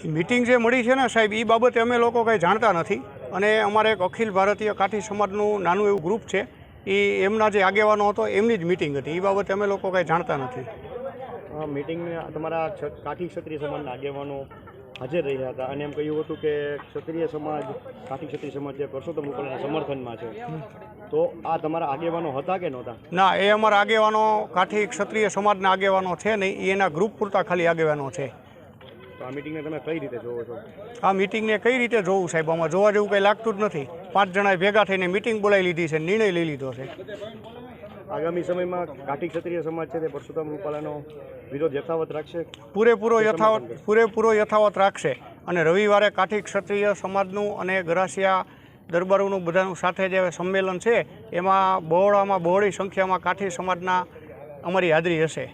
Meeting જે મળી છે ને સાહેબ, એ બાબતે અમે લોકો કંઈ જાણતા નથી. અને અમારે એક અખિલ ભારતીય કાઠી સમાજનું નાનું એવું ગ્રુપ છે, એ એમના જે આગેવાનો હતો એમની જ મિટિંગ હતી. એ બાબતે અમે લોકો કંઈ જાણતા નથી. મિટિંગમાં તમારા કાઠી ક્ષત્રિય સમાજના આગેવાનો હાજર રહ્યા હતા અને એમ કહ્યું હતું કે ક્ષત્રિય સમાજ, કાઠી ક્ષત્રિય સમાજ જે પરસોત્તમ રૂપાલાના સમર્થનમાં છે. તો આ તમારા આગેવાનો હતા કે નહોતા? ના, એ અમારા આગેવાનો કાઠી ક્ષત્રિય સમાજના આગેવાનો છે નહીં, એ એના ગ્રુપ પૂરતા ખાલી આગેવાનો છે. તો આ મિટિંગને તમે કઈ રીતે જોવો છો? આ મિટિંગને કઈ રીતે જોવું સાહેબ? આમાં જોવા જેવું કંઈ લાગતું જ નથી. 5 જણાએ ભેગા થઈને મિટિંગ બોલાવી લીધી છે, નિર્ણય લઈ લીધો છે. આગામી સમયમાં કાઠી ક્ષત્રિય સમાજ છે તે પરસોત્તમ રૂપાલાનો વિરોધ યથાવત રાખશે? પૂરેપૂરો યથાવત રાખશે. અને રવિવારે કાઠી ક્ષત્રિય સમાજનું અને ગરાસિયા દરબારોનું બધાનું સાથે જે સંમેલન છે એમાં બહોળી સંખ્યામાં કાઠી સમાજના અમારી હાજરી હશે.